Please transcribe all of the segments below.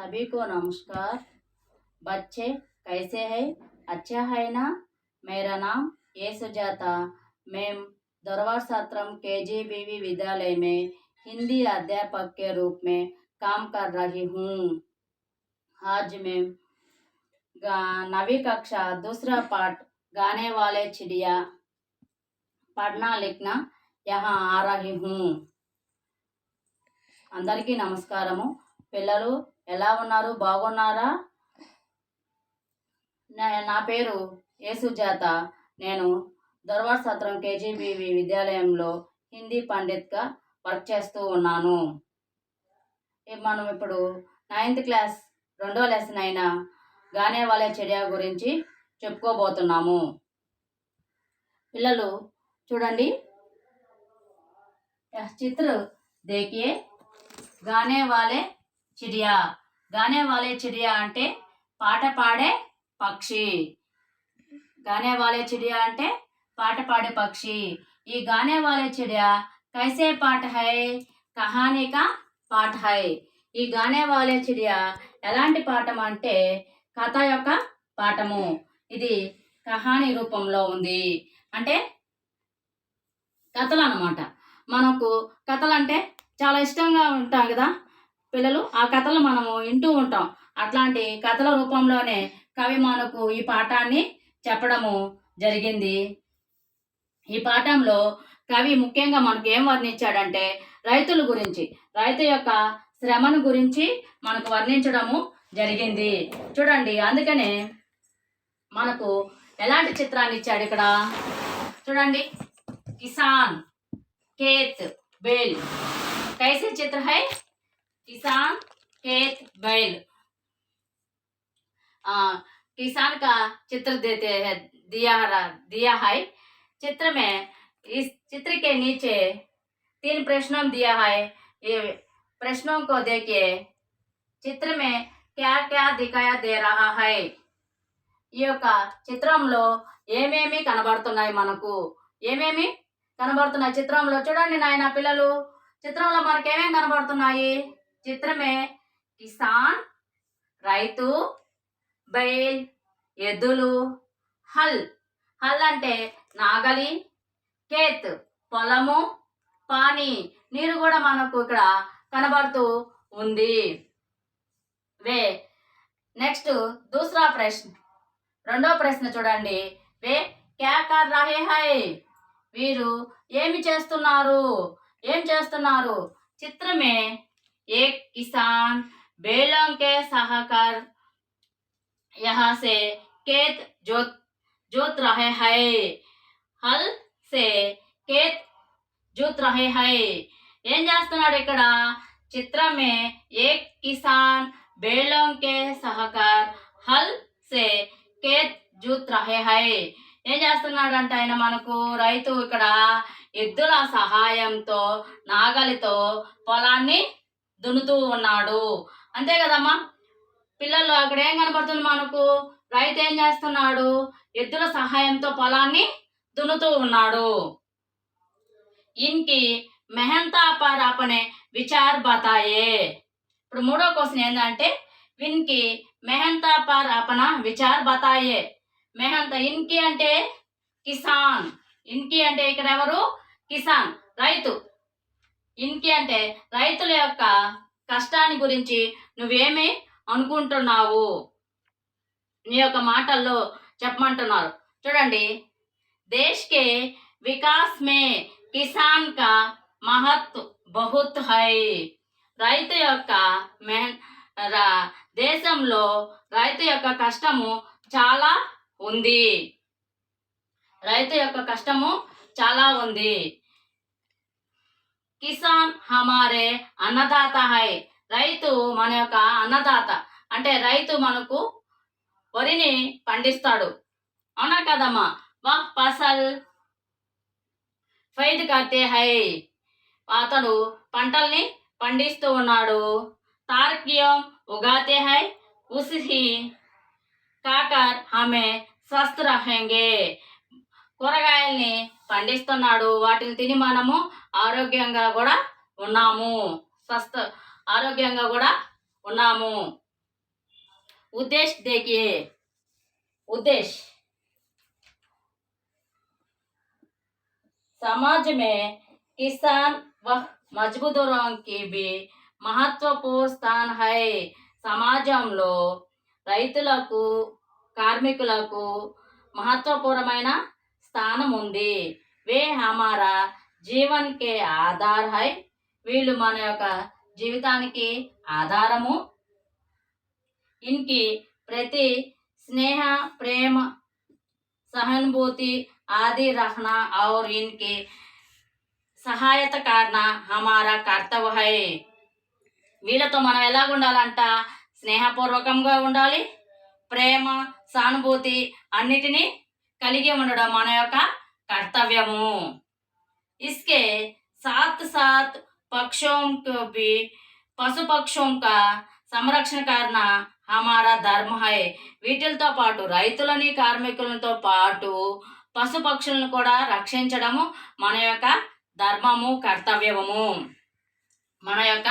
सभी को नमस्कार। बच्चे कैसे हैं? अच्छा है ना? मेरा नाम ए सुजाता। मैं दरबार सत्रम केजीबीवी विद्यालय में हिंदी अध्यापक के रूप में काम कर रही हूँ। आज मैं 9वीं कक्षा दूसरा पाठ गाने वाले चिड़िया पढ़ना लिखना यहाँ आ रही हूँ। అందరికీ నమస్కారము। పిల్లలు ఎలా ఉన్నారు? బాగున్నారా? నా పేరు ఏ సుజాత। నేను దర్బార్ సత్రం కేజీబీవి విద్యాలయంలో హిందీ పండిత్గా వర్క్ చేస్తూ ఉన్నాను। మనం ఇప్పుడు 9th క్లాస్ 2వ లెసన్ అయిన గానే వాలే చిడియా గురించి చెప్పుకోబోతున్నాము। పిల్లలు చూడండి, చిత్ర देखिए। गाने वाले चिड़िया। गाने वाले चिड़िया అంటే పాట పాడే పక్షి। गाने वाले चिड़िया అంటే పాట పాడే పక్షి। ఈ गाने वाले चिड़िया कैसे पाठ है? कहानी का पाठ है। ఈ गाने वाले चिड़िया ఎలాంటి పాఠం అంటే కథ యొక్క పాఠము। ఇది కహాని రూపంలో ఉంది, అంటే కథలు అన్నమాట। మనకు కథలు అంటే చాలా ఇష్టంగా ఉంటాం కదా పిల్లలు, ఆ కథలు మనము వింటూ ఉంటాం। అట్లాంటి కథల రూపంలోనే కవి మనకు ఈ పాఠాన్ని చెప్పడము జరిగింది। ఈ పాఠంలో కవి ముఖ్యంగా మనకు ఏం వర్ణించాడంటే రైతుల గురించి, రైతు యొక్క శ్రమను గురించి మనకు వర్ణించడము జరిగింది। చూడండి, అందుకనే మనకు ఎలాంటి చిత్రాన్ని ఇచ్చాడు ఇక్కడ చూడండి। కిసాన్ खेत बैल। कैसे चित्र है? किसान खेत बैल। किसान का चित्र देते हैं, दिया है। चित्र में इस चित्र के नीचे 3 प्रश्नों दिया है। ये प्रश्नों को देखिए। चित्र में क्या क्या दिखाया दे रहा है? ఈ యొక్క చిత్రంలో ఏమేమి కనబడుతున్నాయి? మనకు ఏమేమి కనబడుతున్నాయి చిత్రంలో? చూడండి నాయన పిల్లలు, చిత్రంలో మనకి ఏమేమి కనబడుతున్నాయి? చిత్రమే కిసాన్ రైతు, బైల్ ఎద్దులు, హల్ హల్ అంటే నాగలి, కేత్ పొలము, పానీ నీరు కూడా మనకు ఇక్కడ కనబడుతూ ఉంది। వే నెక్స్ట్ దూసరా ప్రశ్న, రెండో ప్రశ్న చూడండి। వే క్యా కర్ రహే హై? వీరు ఏమి చేస్తున్నారు? ఏం చేస్తున్నారు? చిత్రమే ఏక్ కిసాన్ बैलों के सहकर यहाँ से खेत जोत रहे हैं। हल से खेत जोत रहे हैं। ఏం చేస్తున్నాడు ఇక్కడ? చిత్రమే ఏక్ కిసాన్ बैलों के सहकर हल से खेत जोत रहे हैं। ఏం చేస్తున్నాడంటే ఆయన మనకు రైతు ఇక్కడ ఎద్దుల సహాయంతో నాగలితో పొలాన్ని దున్నుతూ ఉన్నాడు, అంతే కదమ్మా పిల్లలు? అక్కడ ఏం కనబడుతుంది మనకు? రైతు ఏం చేస్తున్నాడు? ఎద్దుల సహాయంతో పొలాన్ని దున్నుతూ ఉన్నాడు। ఇన్కి మెహంతా పర్ అపనే విచార్ బతాయే। ఇప్పుడు మూడో క్వశ్చన్ ఏంటంటే విన్కి మెహంతా పర్ అపన విచార్ బతాయే। మెహంత ఇన్కి అంటే కిసాన్, ఇన్కి అంటే ఇక్కడ ఎవరు? కిసాన్ రైతు। ఇన్కి అంటే రైతుల యొక్క కష్టాన్ని గురించి నువ్వేమి అనుకుంటున్నావు? నీ యొక్క మాటల్లో చెప్పమంటున్నారు। చూడండి, దేశ్ కే వికాస్ మే కిసాన్ కా మహత్వ బహుత్ హై। రైతు యొక్క దేశంలో రైతు యొక్క కష్టము చాలా ఉంది, రైతు యొక్క కష్టము చాలా ఉంది। కిసాన్ హమారే అన్నదాత హై। రైతు మన యొక్క అన్నదాత, అంటే రైతు మనకు వరిని పండిస్తాడు, అవునా కదమ్మా? వహ్ ఫసల్ ఫైద్ కర్తే హై। అతడు పంటల్ని పండిస్తూ ఉన్నాడు। తార్కియం ఉగాతే హై ఉసి కాకర్ హమే స్వస్థ రహేంగే। కూరగాయల్ని పండిస్తున్నాడు, వాటిని తిని మనము ఆరోగ్యంగా కూడా ఉన్నాము, ఆరోగ్యంగా కూడా ఉన్నాము। उद्देश्य देखिए। उद्देश्य, समाज में किसान व मजदूरों की भी महत्वपूर्ण స్థానం है। సమాజంలో రైతులకు కార్మికులకు మహత్వపూర్ణమైన స్థానం ఉంది। వే హమారా జీవన్ కే ఆధార్ హై, వీళ్ళు మన యొక్క జీవితానికి ఆధారము। ఇన్కి ప్రతి स्नेह प्रेम सहानुभूति आदि रखना और इनकी सहायता करना हमारा कर्तव्य है। వీళ్ళతో మనం ఎలాగ ఉండాలంట? స్నేహపూర్వకంగా ఉండాలి, ప్రేమ సానుభూతి అన్నిటినీ కలిగి ఉండడం మన యొక్క కర్తవ్యము। इसके साथ साथ पक्षों को भी पशु पक्षों का సంరక్షణ करना हमारा धर्म है। వీటితో పాటు రైతులని కార్మికులతో పాటు పశుపక్షులను కూడా రక్షించడము మన యొక్క ధర్మము, కర్తవ్యము, మన యొక్క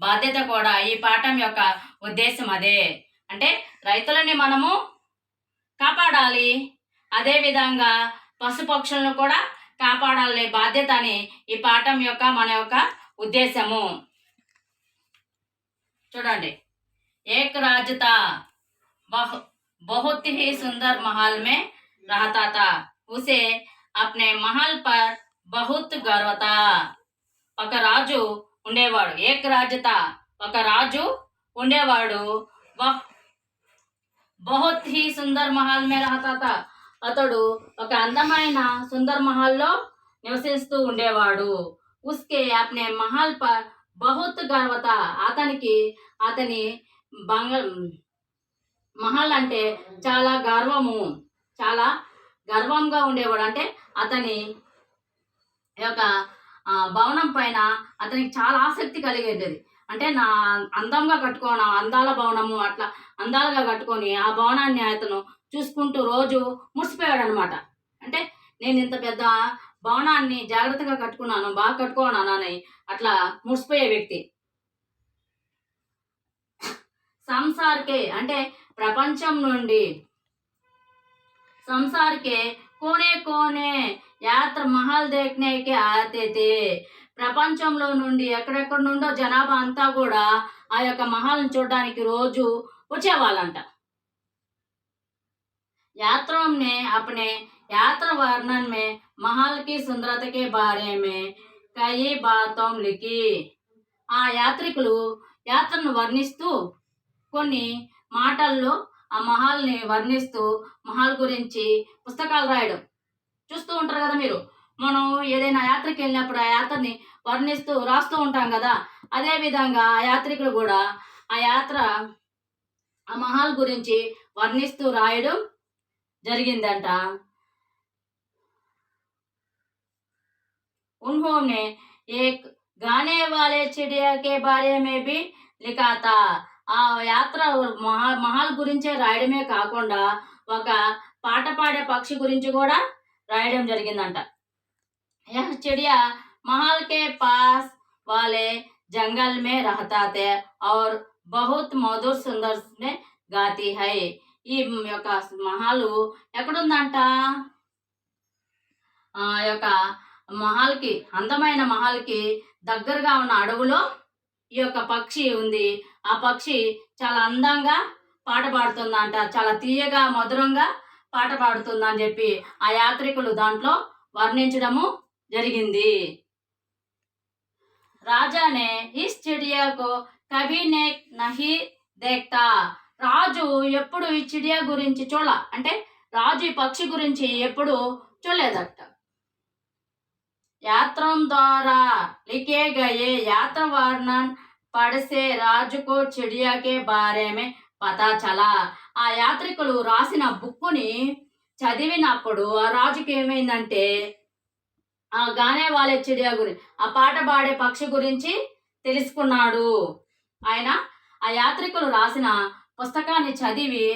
బాధ్యత కూడా। ఈ పాఠం యొక్క ఉద్దేశం అదే, అంటే రైతులని మనము కాపాడాలి, అదేవిధంగా పశుపక్షులను కూడా కాపాడాలి బాధ్యత అని ఈ పాఠం యొక్క మన యొక్క ఉద్దేశము। చూడండి, एक राजा था, बहुत ही सुंदर महल में रहता था। उसे अपने महल पर बहुत गर्व था। ఒక రాజు ఉండేవాడు। ఏక రాజత, ఒక రాజు ఉండేవాడు। बहुत ही सुंदर महल में रहता था, అతడు ఒక అందమైన సుందర్ మహల్లో నివసిస్తూ ఉండేవాడు। उसके अपने महल पर बहुत गर्व था, అతనికి అతని మహల్ అంటే చాలా గర్వము, చాలా గర్వంగా ఉండేవాడు। అంటే అతని యొక్క భవనం పైన అతనికి చాలా ఆసక్తి కలిగేది। అంటే నా అందంగా కట్టుకోను, అందాల భవనము అట్లా అందాలుగా కట్టుకొని ఆ భవనాన్ని అతను చూసుకుంటూ రోజు మురిసిపోయాడు అనమాట। అంటే నేను ఇంత పెద్ద భవనాన్ని జాగ్రత్తగా కట్టుకున్నాను, బాగా కట్టుకున్నాను అని అట్లా మురిసిపోయే వ్యక్తి। సంసార్ కే అంటే ప్రపంచం నుండి, సంసార్ కే కోనే కోనే యాత్ర మహల్ దేఖ్నే కే ఆతే తే, ప్రపంచంలో నుండి ఎక్కడెక్కడ నుండో జనాభా అంతా కూడా ఆ యొక్క మహల్ని చూడడానికి రోజు వచ్చేవాళ్ళంట। यात्रियों ने अपने यात्रा वर्णन में महल की सुंदरता के बारे में कई बातों लिखी। ఆ యాత్రికులు యాత్రను వర్ణిస్తూ కొన్ని మాటల్లో ఆ మహల్ని వర్ణిస్తూ మహల్ గురించి పుస్తకాలు రాయడం చూస్తూ ఉంటారు కదా మీరు। మనం ఏదైనా యాత్రకి వెళ్ళినప్పుడు ఆ యాత్రని వర్ణిస్తూ రాస్తూ ఉంటాం కదా, అదే విధంగా ఆ యాత్రికులు కూడా ఆ యాత్ర ఆ మహల్ గురించి వర్ణిస్తూ రాయడం జరిగిందంట। उन्होंने एक गाने वाले चिड़िया के बारे में भी लिखा था। ఆ యాత్ర మహల్ గురించే రాయడమే కాకుండా ఒక పాట పాడే పక్షి గురించి కూడా రాయడం జరిగిందంట। यह चिड़िया महल के पास वाले जंगल में रहता था और बहुत मधुर सुंदर में गाती है। ఈ యొక్క మహలు ఎక్కడుందంట? ఆ యొక్క మహల్కి, అందమైన మహల్కి దగ్గరగా ఉన్న అడవులో ఈ యొక్క పక్షి ఉంది। ఆ పక్షి చాలా అందంగా పాట పాడుతుందంట, చాలా తీయగా మధురంగా పాట పాడుతుందని చెప్పి ఆ యాత్రికులు దాంట్లో వర్ణించడము జరిగింది। రాజానే ఇస్ చిడియా కో కభీ నహీ దేఖ్తా, రాజు ఎప్పుడు ఈ చిడియా గురించి అంటే రాజు ఈ పక్షి గురించి ఎప్పుడు చూడలేదట। यात्रों द्वारा लिखे गए यात्रा वर्णन पढ़ से राजु को चिड़िया के बारे में पता चला। ఆ యాత్రికులు రాసిన బుక్కుని చదివినప్పుడు ఆ రాజుకి ఏమైందంటే ఆ గానే వాలే చిడియా గురించి, ఆ పాట పాడే పక్షి గురించి తెలుసుకున్నాడు। ఆయన ఆ యాత్రికులు రాసిన పుస్తకాన్ని చదివి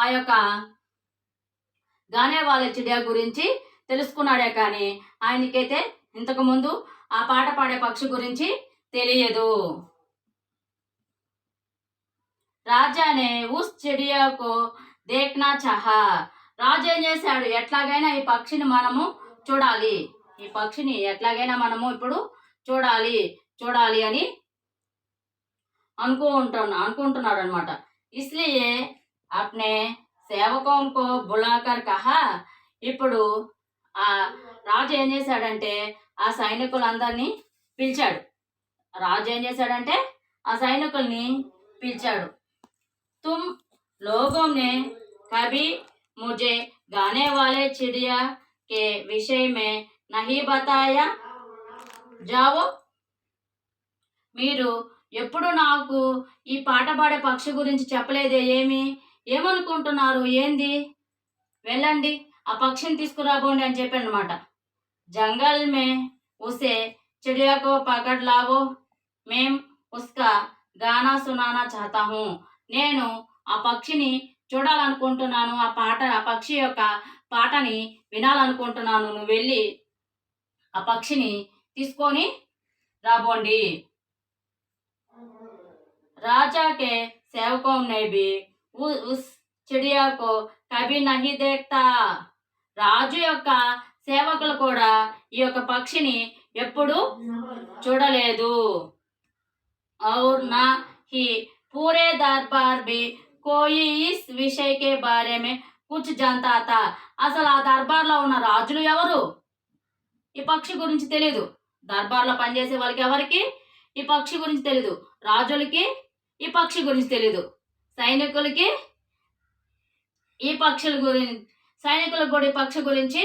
ఆ యొక్క గానే వాలే చిడియా గురించి తెలుసుకున్నాడే కానీ ఆయనకైతే ఇంతకుముందు ఆ పాట పాడే పక్షి గురించి తెలియదు। రాజానే ఉస్ చిడియాకు దేఖ్నా చాహా. రాజు ఏం చేశాడు, ఎట్లాగైనా ఈ పక్షిని మనము చూడాలి, ఈ పక్షిని ఎట్లాగైనా మనము ఇప్పుడు చూడాలి చూడాలి అని అనుకుంటున్నాడు అనమాట. ఇస్లియే అప్నే సేవకోం కో బులాకర్ కహా. ఇప్పుడు ఆ రాజు ఏం చేశాడంటే ఆ సైనికులందరినీ పిలిచాడు. రాజు ఏం చేశాడంటే ఆ సైనికుల్ని పిలిచాడు. तुम लोगों ने कभी मुझे गाने वाले चिड़िया के विषय में नहीं बताया, जाओ. మీరు ఎప్పుడు నాకు ఈ పాట పాడే పక్షి గురించి చెప్పలేదే, ఏమనుకుంటున్నారు ఏంది, వెళ్ళండి ఆ పక్షిని తీసుకురాబోండి అని చెప్పాను అనమాట. జంగల్ మే ఉసే చిడియాకో పకడ్ లావో, మేం ఉస్కా గానా సునానా చాహతా హూ. నేను ఆ పక్షిని చూడాలనుకుంటున్నాను, ఆ పక్షి యొక్క పాటని వినాలనుకుంటున్నాను, నువ్వు వెళ్ళి ఆ పక్షిని తీసుకొని రాబోండి. राजा के सेवकों ने भी उस चिड़िया को कभी नहीं देखता. రాజు యొక్క సేవకులు కూడా ఈ యొక్క పక్షిని ఎప్పుడు చూడలేదు. और ना ही पूरे दरबार भी कोई इस विषय के बारे में कुछ जानता था. అసలు ఆ దర్బార్లో ఉన్న రాజులు ఎవరు ఈ పక్షి గురించి తెలియదు. దర్బార్లో పనిచేసే వాళ్ళకి ఎవరికి ఈ పక్షి గురించి తెలీదు. రాజులకి ఈ పక్షి గురించి తెలీదు. సైనికులకి ఈ పక్షుల గురించి సైనికులకు కూడా ఈ పక్షి గురించి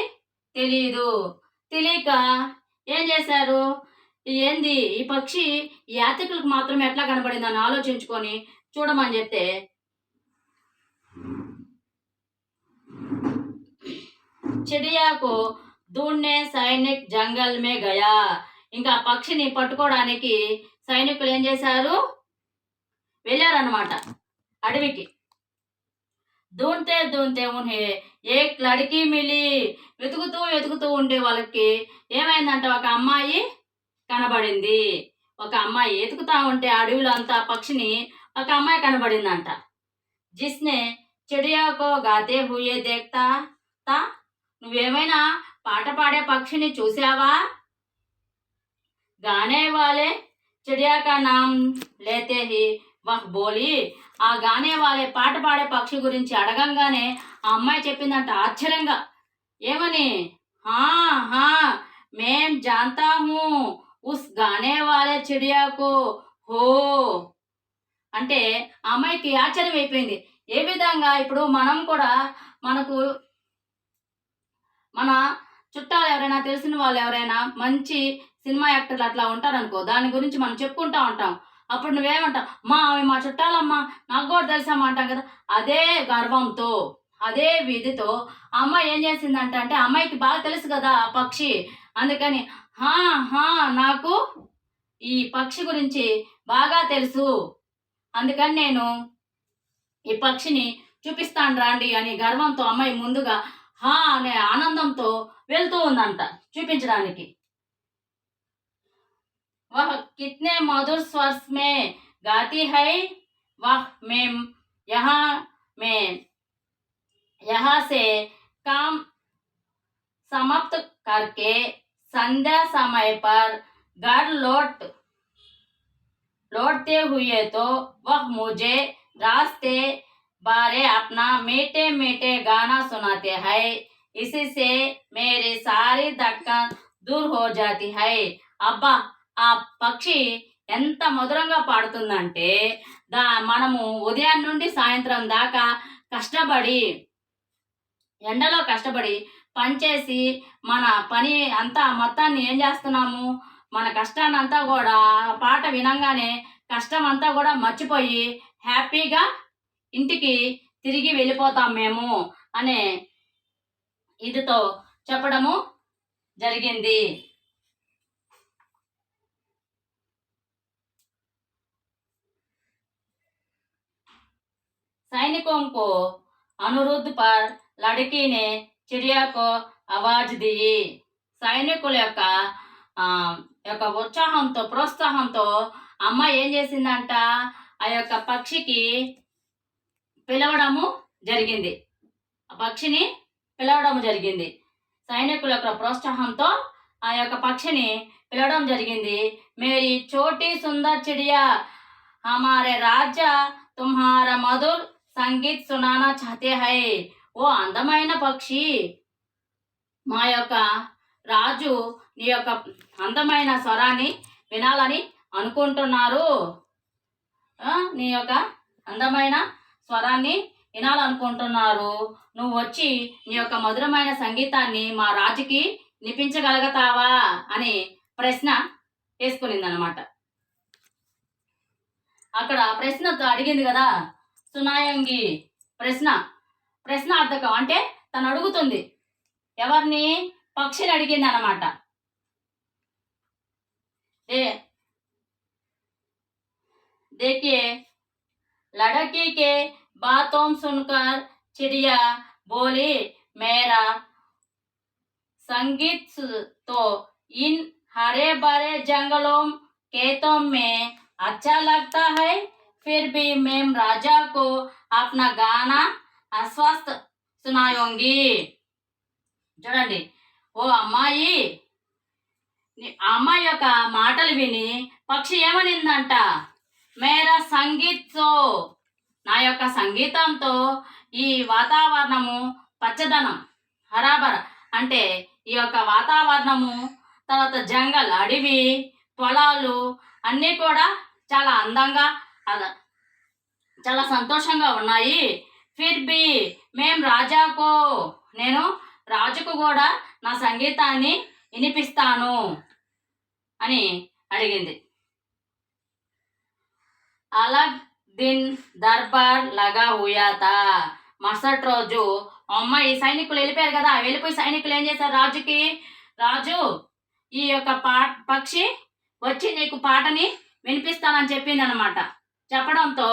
తెలియదు. తెలియక ఏం చేశారు, ఏంది ఈ పక్షి యాత్రికులకు మాత్రం ఎట్లా కనబడిందని ఆలోచించుకొని చూడమని చెప్తే చిడియాకు ढूंढने సైనిక్ జంగల్ మే గయా. ఇంకా పక్షిని పట్టుకోవడానికి సైనికులు ఏం చేశారు, వెళ్ళారన్నమాట అడవికి. ढूंढते ढूंढते उन्हें एक लड़की मिली. వెతుకుతూ ఉండే వాళ్ళకి ఏమైందంటే ఒక అమ్మాయి కనబడింది. ఒక అమ్మాయి వెతుకుతా ఉంటే అడవిలో అంతా పక్షిని ఒక అమ్మాయి కనబడిందంట. జిస్నే చిడియాకో గాతే హుయే దేఖ్తా తా. నువ్వేమైనా పాట పాడే పక్షిని చూసావా? గానే వాలే చిడియా కా నామ్ లేతే హి వహ్ బోలి. ఆ గానే వాలే పాట పాడే పక్షి గురించి అడగంగానే ఆ అమ్మాయి చెప్పిందంట ఆశ్చర్యంగా, ఏమని, హా హా మేం జాంతా హూ ఉస్ గానే వాలే చిడియాకో హో. అంటే ఆ అమ్మాయికి ఆశ్చర్యం అయిపోయింది. ఏ విధంగా ఇప్పుడు మనం కూడా మన చుట్టాలు ఎవరైనా తెలిసిన వాళ్ళు ఎవరైనా మంచి సినిమా యాక్టర్లు అట్లా ఉంటారనుకో, దాని గురించి మనం చెప్పుకుంటా ఉంటాం. అప్పుడు నువ్వేమంటావు, మా చుట్టాలమ్మా, నాకు కూడా తెలుసమ్మా అంటాం కదా. అదే గర్వంతో అదే విధితో అమ్మాయి ఏం చేసిందంటే అమ్మాయికి బాగా తెలుసు కదా ఆ పక్షి, అందుకని హా హా నాకు ఈ పక్షి గురించి బాగా తెలుసు, అందుకని నేను ఈ పక్షిని చూపిస్తాను రాండి అని గర్వంతో అమ్మాయి ముందుగా హా అనే ఆనందంతో వెళ్తూ ఉందంట చూపించడానికి. वह कितने मधुर स्वर में गाती है, वह यहाँ से काम समाप्त करके संध्या समय पर घर लौटते हुए तो वह मुझे रास्ते बारे अपना मीठे मीठे गाना सुनाते हैं. इसी से मेरी सारी धड़कन दूर हो जाती है. అబ్బా ఆ పక్షి ఎంత మధురంగా పాడుతుందంటే మనము ఉదయం నుండి సాయంత్రం దాకా కష్టపడి ఎండలో కష్టపడి పనిచేసి మన పని అంతా మొత్తాన్ని ఏం చేస్తున్నాము, మన కష్టాన్ని అంతా కూడా పాట వినంగానే కష్టం అంతా కూడా మర్చిపోయి హ్యాపీగా ఇంటికి తిరిగి వెళ్ళిపోతాం మేము అనే ఇదితో చెప్పడము జరిగింది. सैनिकों को अनुरोध पर लड़की ने चिड़िया को आवाज दी. సైనికుల యొక్క ఉత్సాహంతో ప్రోత్సాహంతో అమ్మాయి ఏం చేసిందంట, ఆ యొక్క పక్షికి పిలవడము జరిగింది. ఆ పక్షిని పిలవడం జరిగింది. సైనికుల యొక్క ప్రోత్సాహంతో ఆ యొక్క పక్షిని పిలవడం జరిగింది. మేరీ చోటీ సుందర్ చిడియా హమారే రాజా తుమ్హారా మధుర్ సంగీత్ సునానా చాతే హై. ఓ అందమైన పక్షి, మా యొక్క రాజు నీ యొక్క అందమైన స్వరాన్ని వినాలని అనుకుంటున్నారు. నీ యొక్క అందమైన స్వరాన్ని వినాలనుకుంటున్నారు. నువ్వు వచ్చి నీ యొక్క మధురమైన సంగీతాన్ని మా రాజుకి వినిపించగలుగుతావా అని ప్రశ్న వేసుకునిందనమాట. అక్కడ ప్రశ్న అడిగింది కదా సునాయంగి, ప్రశ్నార్థకం అంటే తను అడుగుతుంది. ఎవరిని? పక్షిని అడిగింది అనమాట. देखिए लड़की के बातों सुनकर चिड़िया बोली, मेरा संगीत तो इन हरे भरे जंगलों खेतों में अच्छा लगता है, फिर भी मैं राजा को अपना गाना अस्वस्थ सुनाऊंगी. చూడండి, ఓ అమ్మాయి, ఆ అమ్మాయి యొక్క మాటలు విని పక్షి ఏమనిందంట? మేరా సంగీత్తో, నా యొక్క సంగీతంతో ఈ వాతావరణము పచ్చదనం, హరాబర అంటే ఈ యొక్క వాతావరణము, తర్వాత జంగల్ అడవి, పొలాలు అన్నీ కూడా చాలా అందంగా చాలా సంతోషంగా ఉన్నాయి. ఫిర్ బి మేం రాజాకో, నేను రాజుకు కూడా నా సంగీతాన్ని వినిపిస్తాను అని అడిగింది. అలగ్ దిన్ దర్బార్ లగా హుయాతా. మరుసటి రోజు అమ్మాయి సైనికులు వెళ్ళిపోయారు కదా, వెళ్ళిపోయి సైనికులు ఏం చేశారు? రాజు ఈ యొక్క పక్షి వచ్చి నీకు పాటని వినిపిస్తానని చెప్పింది అనమాట. చెప్పడంతో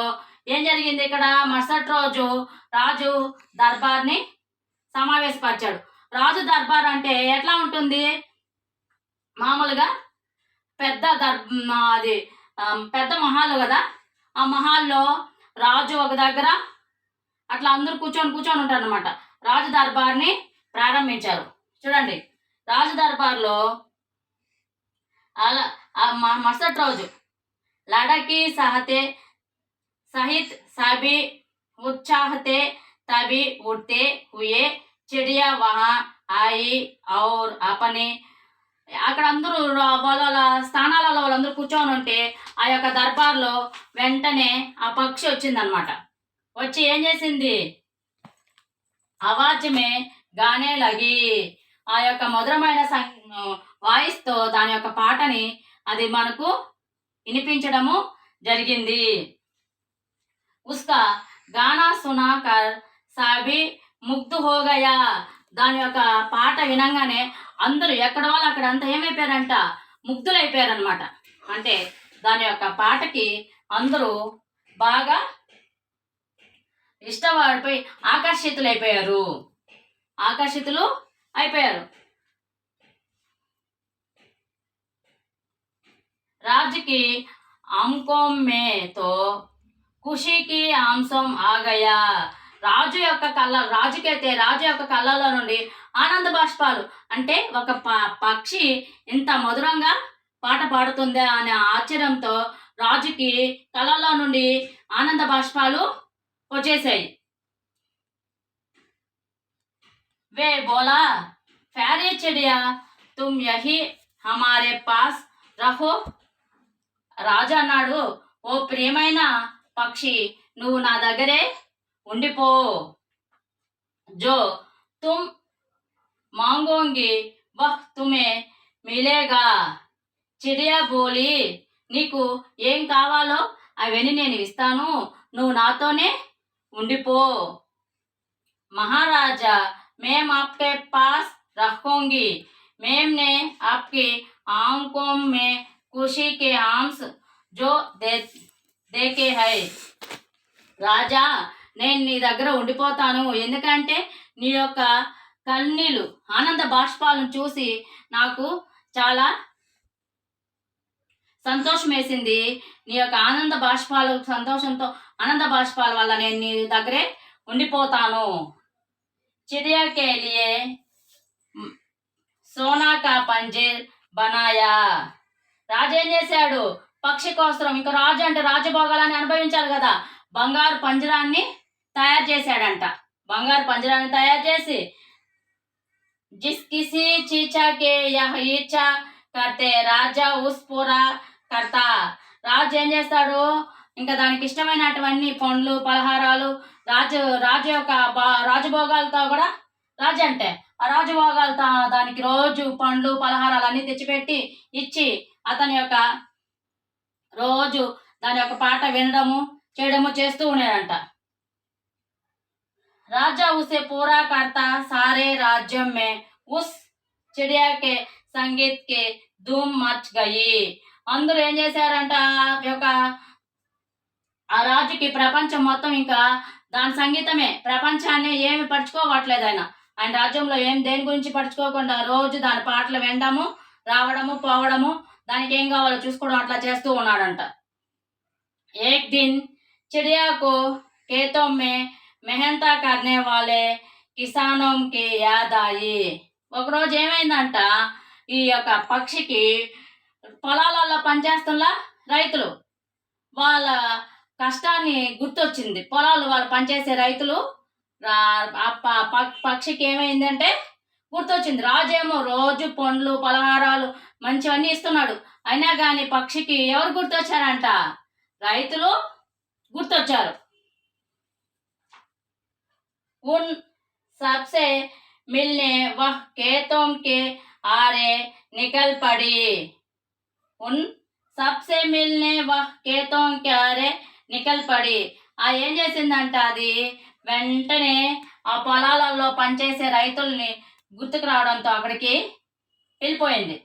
ఏం జరిగింది ఇక్కడ? మరుసటి రోజు రాజు దర్బార్ని సమావేశపరిచాడు. రాజు దర్బార్ అంటే ఎట్లా ఉంటుంది? మామూలుగా పెద్ద మహాలు కదా, ఆ మహాల్లో రాజు ఒక దగ్గర అట్లా అందరూ కూర్చొని ఉంటారు అనమాట. రాజు దర్బార్ని ప్రారంభించారు. చూడండి, రాజు దర్బార్లో అలా మరుసటి రోజు లడకి सहित सभी उत्साहते तभी उठते हुए चिड़िया वहाँ आई और अपने అక్కడ అందరూ వాళ్ళ స్థానాలలో వాళ్ళందరూ కూర్చొని ఉంటే ఆ యొక్క దర్బార్లో వెంటనే ఆ పక్షి వచ్చిందనమాట. వచ్చి ఏం చేసింది? ఆవాజ్ మే గానే లగి, ఆ యొక్క మధురమైన వాయిస్తో దాని యొక్క పాటని అది మనకు వినిపించడము జరిగింది. उसका गाना सुनाकर सभी मुग्ध हो गया. దాని యొక్క పాట వినంగానే అందరూ ఎక్కడ వాళ్ళు అక్కడ అంతా ఏమైపోయారంట? ముగ్ధులైపోయారనమాట. అంటే దాని యొక్క పాటకి అందరూ బాగా ఇష్టపడిపోయి ఆకర్షితులు అయిపోయారు. రాజుకి ఆంఖోं में तो ఖుషీకి అంశం ఆగయా. రాజు యొక్క కళ్ళలో నుండి ఆనంద బాష్పాలు, అంటే ఒక పక్షి ఇంత మధురంగా పాట పాడుతుందా అనే ఆశ్చర్యంతో రాజుకి కళ్ళలో నుండి ఆనంద బాష్పాలు వచ్చేసాయి. వే బోలా, ప్యారీ చిడియా తుమ్ యహీ హమారే పాస్ రహో. రాజు అన్నాడు, ఓ ప్రియమైన పక్షి, నువ్వు నా దగ్గరే ఉండిపో. జో తుమ్ మాంగోంగి వహ్ తుమే మిలేగా. చిడియా బోలి, నీకు ఏం కావాలో అవన్నీ నేను ఇస్తాను, నువ్వు నాతోనే ఉండిపో. మహారాజా మేం ఆప్కే పాస్ రఖోంగి, మేంనే ఆప్కి ఆంఖోं में खुशी के आंस जो దేకే హై. రాజా, నేను నీ దగ్గర ఉండిపోతాను, ఎందుకంటే నీ యొక్క కన్నీళ్ళు, ఆనంద బాష్పాలను చూసి నాకు చాలా సంతోషం వేసింది. నీ యొక్క ఆనంద బాష్పాలు సంతోషంతో ఆనంద బాష్పాల వల్ల నేను నీ దగ్గరే ఉండిపోతాను. చిడియా కే లియే సోనా కా పంజీర్ బనాయా. రాజు ఏం చేశాడు? పక్షి కోసం, ఇంకా రాజు అంటే రాజభోగాలని అనుభవించాలి కదా, బంగారు పంజరాన్ని తయారు చేశాడంట. బంగారు పంజరాన్ని తయారు చేసి జిస్ కిసి చీచా కే యహ్ ఈచా కర్తే రాజా ఉస్ పూరా కర్తా. రాజు ఏం చేస్తాడు? ఇంకా దానికి ఇష్టమైనటువంటి పండ్లు పలహారాలు రాజు యొక్క రాజభోగాలతో కూడా, రాజు అంటే ఆ రాజభోగాలతో దానికి రోజు పండ్లు పలహారాలు అన్నీ తెచ్చిపెట్టి ఇచ్చి అతని యొక్క రోజు దాని యొక్క పాట వినడము చేయడము చేస్తూ ఉండేదంట. राजा उसे पूरा करता सारे राज्यों में उस चिड़िया के संगीत के धूम मच गई. అందరూ ఏం చేశారంట? ఆ రాజుకి ప్రపంచం మొత్తం ఇంకా దాని సంగీతమే, ప్రపంచాన్ని ఏమి పరుచుకోవట్లేదు ఆయన. ఆయన రాజ్యంలో దేని గురించి పరుచుకోకుండా రోజు దాని పాటలు వినడము, రావడము, పోవడము, దానికి ఏం కావాలో చూసుకోవడం అట్లా చేస్తూ ఉన్నాడంట. एक दिन चिड़िया को खेतों में మెహంతా కర్నే వాలే కిసానంకి యాద్ అయి. ఒకరోజు ఏమైందంట, ఈ యొక్క పక్షికి పొలాలలో పనిచేస్తున్న రైతులు వాళ్ళ కష్టాన్ని గుర్తొచ్చింది. పొలాలు వాళ్ళు పనిచేసే రైతులు పక్షికి ఏమైందంటే గుర్తొచ్చింది. రాజేమో రోజు పండ్లు పలహారాలు మంచివన్నీ ఇస్తున్నాడు, అయినా కానీ పక్షికి ఎవరు గుర్తొచ్చారంట? రైతులు గుర్తొచ్చారు. उन सबसे मिलने वह खेतों के आरे निकल पड़ी. उन सबसे मिलने वह खेतों के आरे निकल पड़ी. ఆ ఏం చేసిందంట? అది వెంటనే ఆ పొలాలలో పనిచేసే రైతుల్ని గుర్తుకు రావడంతో అక్కడికి వెళ్ళిపోయింది.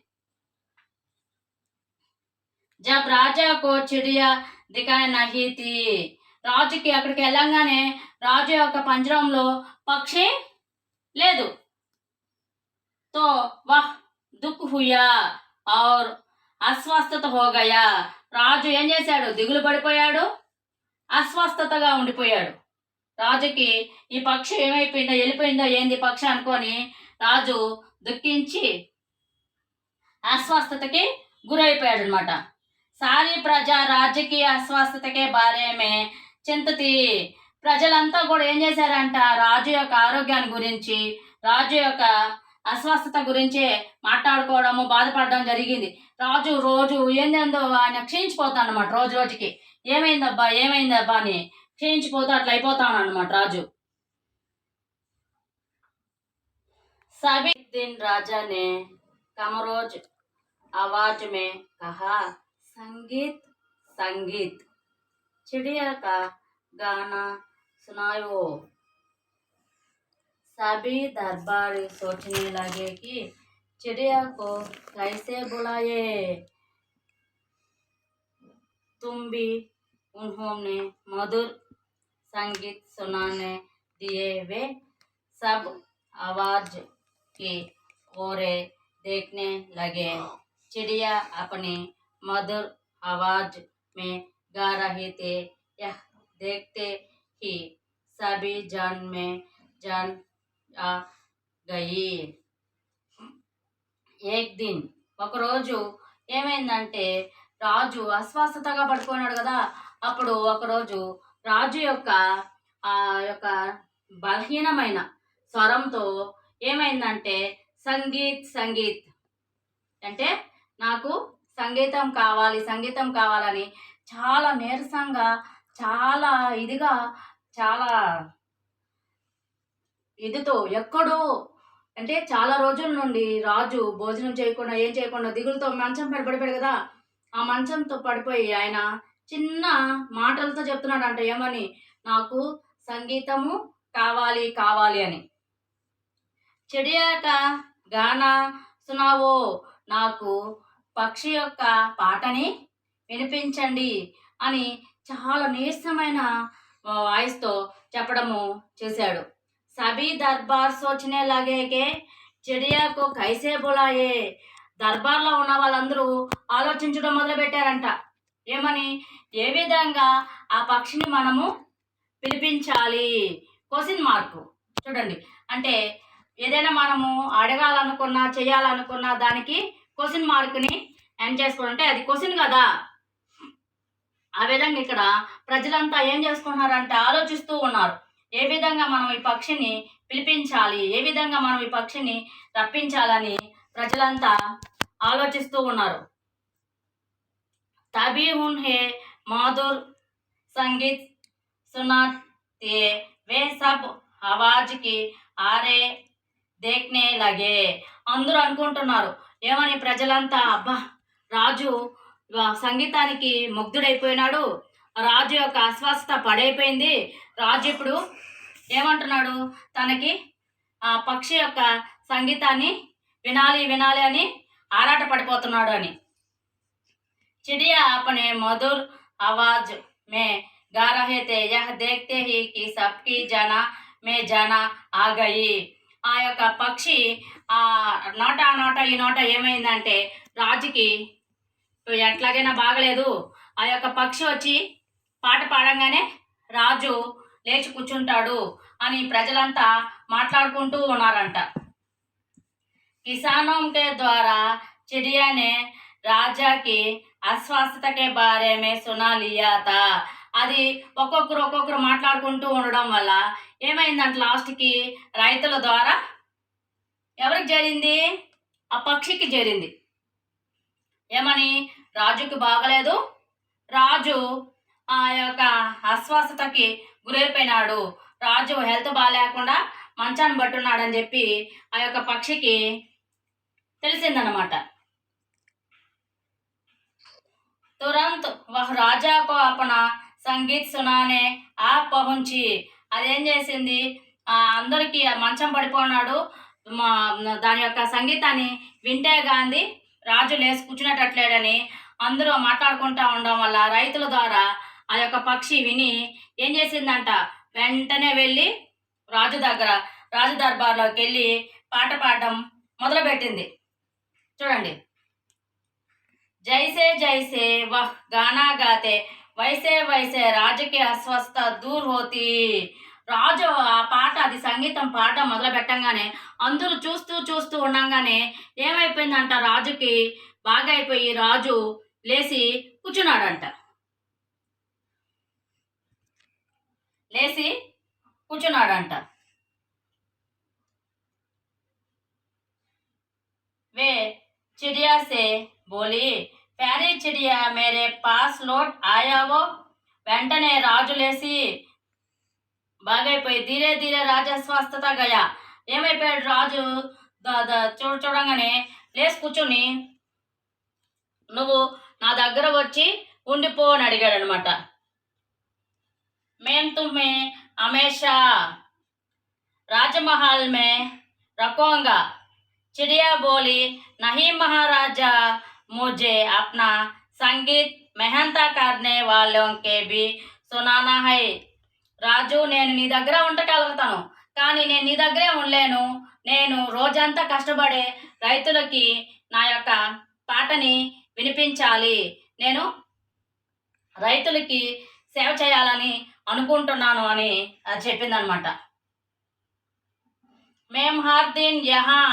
జబ్ రాజా కో చిడియా దిఖాయి నహీ థీ. రాజుకి అక్కడికి వెళ్ళంగానే రాజు యొక్క పంజరంలో పక్షి లేదు. తో వహ్ దుఃఖ్ హుయా ఔర్ అస్వస్థత హో గయా. రాజు ఏం చేశాడు? దిగులు పడిపోయాడు, అస్వస్థతగా ఉండిపోయాడు. రాజుకి ఈ పక్షి ఏమైపోయిందో, వెళ్ళిపోయిందో ఏంది పక్షి అనుకొని రాజు దుఃఖించి అస్వస్థతకి గురైపోయాడు అనమాట. సారీ ప్రజా రాజకీయ అస్వస్థతకే బారేమే చింతతి. ప్రజలంతా కూడా ఏం చేశారంట? రాజు యొక్క ఆరోగ్యాన్ని గురించి, రాజు యొక్క అస్వస్థత గురించి మాట్లాడుకోవడము, బాధపడడం జరిగింది. రాజు రోజు ఏందేందో ఆయన క్షీణించిపోతాడు అనమాట. రోజు రోజుకి ఏమైందబ్బా అని క్షీణించిపోతూ అట్లా అయిపోతాను అనమాట రాజు. सभी दिन राजा ने कमरोज आवाज में कहा, संगीत संगीत, चिड़िया का गाना सुनाओ. सभी दरबारी सोचने लगे कि चिड़िया को कैसे बुलाए. तुम भी उन्होंने मधुर संगीत सुनाने दिए. वे सब आवाज की ओर देखने लगे. चिड़िया अपनी मधुर आवाज में गा रही थी. यह देखते ही सभी जान आ गई. एक दिन ఒక రోజు ఏమైందంటే, రాజు అస్వస్థతగా పడిపోయినాడు కదా. అప్పుడు ఒకరోజు రాజు యొక్క బలహీనమైన స్వరంతో ఏమైందంటే, సంగీత్ సంగీత్ అంటే నాకు సంగీతం కావాలని చాలా నీరసంగా, చాలా ఇదిగా, చాలా ఇదితో ఎక్కడో అంటే చాలా రోజుల నుండి రాజు భోజనం చేయకుండా ఏం చేయకుండా దిగులుతో మంచం పడిపోయాడు కదా. ఆ మంచంతో పడిపోయి ఆయన చిన్న మాటలతో చెప్తున్నాడంట. ఏమని? నాకు సంగీతము కావాలి అని. చిడియాక గానా సునావో, నాకు పక్షి యొక్క పాటని వినిపించండి అని చాలా నీరసమైన వాయిస్తో చెప్పడము చేశాడు. సభీ దర్బార్ సోచనే లాగే కే చిడియాకు కైసే బులాయే. దర్బార్లో ఉన్న వాళ్ళందరూ ఆలోచించడం మొదలుపెట్టారంట. ఏమని, ఏ విధంగా ఆ పక్షిని మనము పిలిపించాలి, క్వశ్చన్ మార్క్. చూడండి, అంటే ఏదైనా మనము అడగాలనుకున్నా చేయాలనుకున్నా దానికి క్వశ్చన్ మార్క్ని ఎండ్ చేసుకోవడం, అంటే అది క్వశ్చన్ కదా. ఆ విధంగా ఇక్కడ ప్రజలంతా ఏం చేసుకుంటున్నారంటే ఆలోచిస్తూ ఉన్నారు, ఏ విధంగా మనం ఈ పక్షిని పిలిపించాలి, ఏ విధంగా మనం ఈ పక్షిని రప్పించాలని ప్రజలంతా ఆలోచిస్తూ ఉన్నారు. తబీ ఉన్ హే మాధుర్ సంగీత్ సునాతే వే సబ్ ఆవాజ్కి ఆరే దేఖ్నే లగే. అందరూ అనుకుంటున్నారు ఏమని, ప్రజలంతా, అబ్బా రాజు సంగీతానికి ముగ్ధుడైపోయినాడు, రాజు యొక్క అస్వస్థత పడైపోయింది, రాజు ఇప్పుడు ఏమంటున్నాడు, తనకి ఆ పక్షి యొక్క సంగీతాన్ని వినాలి వినాలి అని ఆరాట పడిపోతున్నాడు అని. चिड़िया अपने मधुर आवाज में गा रहे थे, यह देखते ही कि सबकी जाना में जाना आ गई. ఆ యొక్క పక్షి ఆ నోట ఈ నోట ఏమైందంటే రాజుకి ఎట్లాగైనా బాగలేదు. ఆ యొక్క పక్షి వచ్చి పాట పాడంగానే రాజు లేచి కూర్చుంటాడు అని ప్రజలంతా మాట్లాడుకుంటూ ఉన్నారంట. किसानों के द्वारा चिड़िया ने राजा की अस्वस्थता के बारे में सुना लिया था. అది ఒక్కొక్కరు మాట్లాడుకుంటూ ఉండడం వల్ల ఏమైందంటే లాస్ట్కి రైతుల ద్వారా ఎవరికి చేరింది, ఆ పక్షికి చేరింది. ఏమని, రాజుకి బాగలేదు, రాజు ఆ యొక్క అస్వస్థతకి గురైపోయినాడు, రాజు హెల్త్ బాగాలేకుండా మంచాన్ని పట్టున్నాడని చెప్పి ఆ యొక్క పక్షికి తెలిసిందనమాట. తురంత్ వహ్ రాజా కో అపనా సంగీత్ సునానే ఆ పహుంచి, అదేం చేసింది, అందరికీ మంచం పడిపోన్నాడు, దాని యొక్క సంగీతాన్ని వింటే గాంధీ రాజు లేచి కూర్చునేటట్లేడని అందరూ మాట్లాడుకుంటూ ఉండడం వల్ల రైతుల ద్వారా ఆ యొక్క పక్షి విని ఏం చేసిందంట, వెంటనే వెళ్ళి రాజు దర్బార్లోకి వెళ్ళి పాట పాడడం మొదలుపెట్టింది. చూడండి, జైసే జైసే వహ్ గానా గాతే వైసే వైసే రాజుకి అస్వస్థ దూర్ హోతి. రాజు ఆ పాట, అది సంగీతం పాడడం మొదలు పెట్టంగానే అందరూ చూస్తూ ఉండగానే ఏమైపోయిందంట, రాజుకి బాగా అయిపోయి రాజు లేచి కూర్చున్నాడంట. वे चिड़िया से बोली, प्यारी चिड़िया मेरे पास लौट आया वो. వెంటనే రాజు లేచి బాగైపోయి ధీరే ధీరే రాజస్వస్థత గయా. ఏమైపోయాడు రాజు, చూడంగానే లేచి కూర్చొని నువ్వు నా దగ్గర వచ్చి ఉండిపో అని అడిగాడు అనమాట. मैं तुम्हें हमेशा राजमहल में रखूंगा. चिड़िया बोली, नहीं महाराजा, मुझे अपना संगीत मेहनत करने वालों के भी सुनाना है. రాజు, నేను నీ దగ్గర ఉండగలుగుతాను, కానీ నేను నీ దగ్గరే ఉండలేను, నేను రోజంతా కష్టపడే రైతులకి నా యొక్క పాటని వినిపించాలి, నేను రైతులకి సేవ చేయాలని అనుకుంటున్నాను అని చెప్పిందనమాట. మేము హర్ దిన్ యహా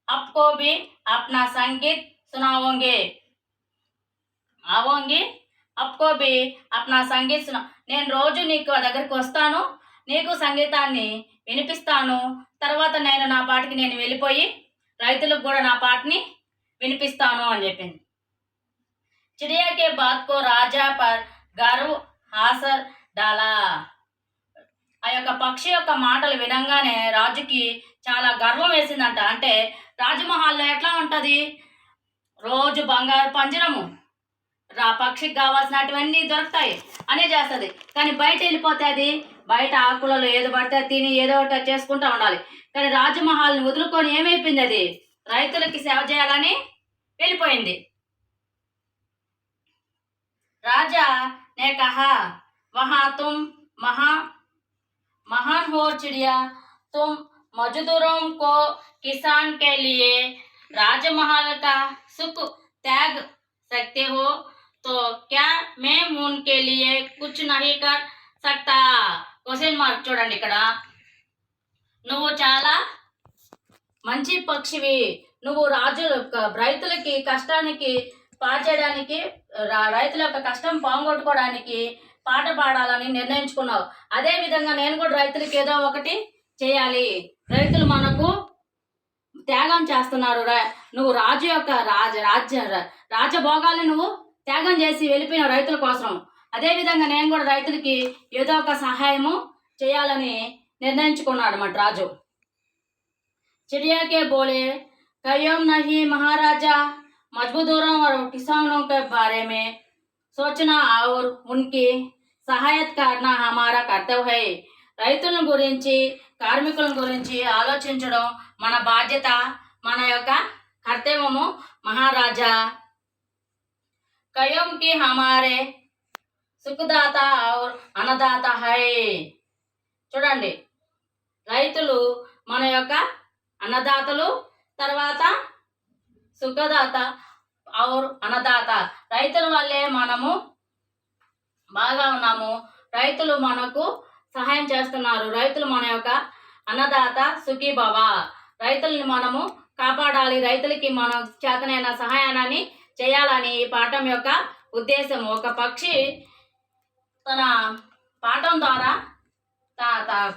आपको भी अपना संगीत सुनाओगे, आओगे आपको भी अपना संगीत सुना. నేను రోజు నీకు దగ్గరికి వస్తాను, నీకు సంగీతాన్ని వినిపిస్తాను, తర్వాత నేను నా పాటకి నేను వెళ్ళిపోయి రైతులకు కూడా నా పాటని వినిపిస్తాను అని చెప్పింది. चिड़िया के बात को राजा पर गर्व हासर डाला. ఆ యొక్క పక్షి యొక్క మాటలు వినంగానే రాజుకి చాలా గర్వం వేసిందంట. అంటే రాజమహల్లో ఎట్లా ఉంటుంది, రోజు బంగారు పంజరము, పక్షికి కావాల్సినటువన్నీ దొరుకుతాయి అనే చేస్తుంది, కానీ బయట వెళ్ళిపోతే అది బయట ఆకులలో ఏదో పడితే తిని ఏదో ఒకటి చేసుకుంటూ ఉండాలి. కానీ రాజమహల్ని వదులుకొని ఏమైపోయింది, అది రైతులకి సేవ చేయాలని వెళ్ళిపోయింది. राजा ने कहा, वहाँ तुम महान हो चिड़िया, तुम मजदूरों को किसान के लिए राजमहल का सुख त्याग सकते हो. तो क्या मैं उनके लिए कुछ नहीं कर सकता? క్వశ్చన్ మార్క్ చూడండి ఇక్కడ. నువ్వు చాలా మంచి పక్షివి. నువ్వు రైతులకి కష్టానికి పాల్చేయడానికి రైతుల యొక్క కష్టం పోగొట్టుకోవడానికి పాట పాడాలని నిర్ణయించుకున్నావు. అదే విధంగా నేను కూడా రైతులకి ఏదో ఒకటి చేయాలి. రైతులు మనకు త్యాగం చేస్తున్నారు. నువ్వు రాజు యొక్క రాజభోగాల్ని నువ్వు త్యాగం చేసి వెళ్ళిపోయిన రైతుల కోసం. అదేవిధంగా నేను కూడా రైతులకి ఏదో ఒక సహాయము చేయాలని నిర్ణయించుకున్నాడు అన్నమాట రాజు. चिड़िया के बोले कयम नहीं महाराजा, मजदूरों और किसानों के बारे में सोचना और उनकी सहायता करना हमारा कर्तव्य है. రైతుల గురించి కార్మికుల గురించి ఆలోచించడం మన బాధ్యత, మన యొక్క కర్తవ్యము మహారాజా. కయం కి హమారే సుఖదాత और అన్నదాత హై. చూడండి, రైతులు మన యొక్క అన్నదాతలు, తర్వాత సుఖదాత ఔర్ అన్నదాత. రైతుల వల్లే మనము బాగా ఉన్నాము. రైతులు మనకు సహాయం చేస్తున్నారు. రైతులు మన యొక్క అన్నదాత సుఖీ భవ. రైతుల్ని మనము కాపాడాలి. రైతులకి మనం చేతనైన సహాయాన్ని చేయాలని ఈ పాఠం యొక్క ఉద్దేశం. ఒక పక్షి తన పాఠం ద్వారా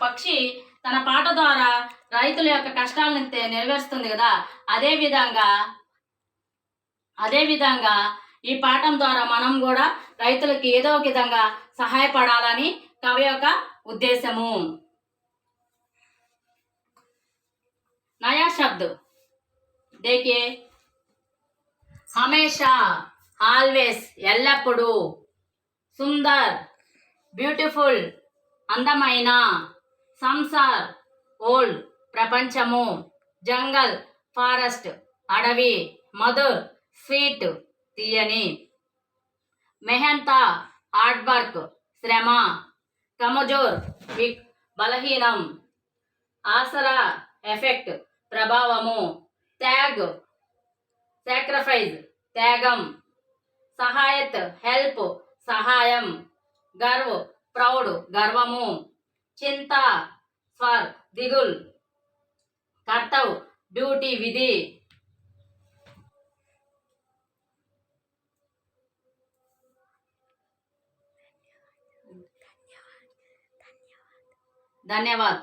పక్షి తన పాట ద్వారా రైతుల యొక్క కష్టాలను నెరవేరుస్తుంది కదా. అదేవిధంగా ఈ పాఠం ద్వారా మనం కూడా రైతులకి ఏదో ఒక విధంగా సహాయపడాలని కవి యొక్క ఉద్దేశము. నయా శబ్ద देखिए, హమేషా, ఆల్వేస్, ఎల్లప్పుడూ, సుందర్, బ్యూటిఫుల్, అందమైన, సంసార్, ఓల్డ్, ప్రపంచము, జంగల్, ఫారెస్ట్, అడవి, మధుర్, స్వీట్, తీయని, మెహంతా, హార్డ్ వర్క్, శ్రమ, కమజోర్, వీక్, బలహీనం, ఆసరా, ఎఫెక్ట్, ప్రభావము, త్యాగ్, సాక్రిఫైస్, త్యాగం, సహాయత్, హెల్ప్, సహాయం, గర్వ్, ప్రౌడ్, గర్వము, చింత, స్వర్, దిగుల్, కర్తవ్, డ్యూటీ, విధి. ధన్యవాద్.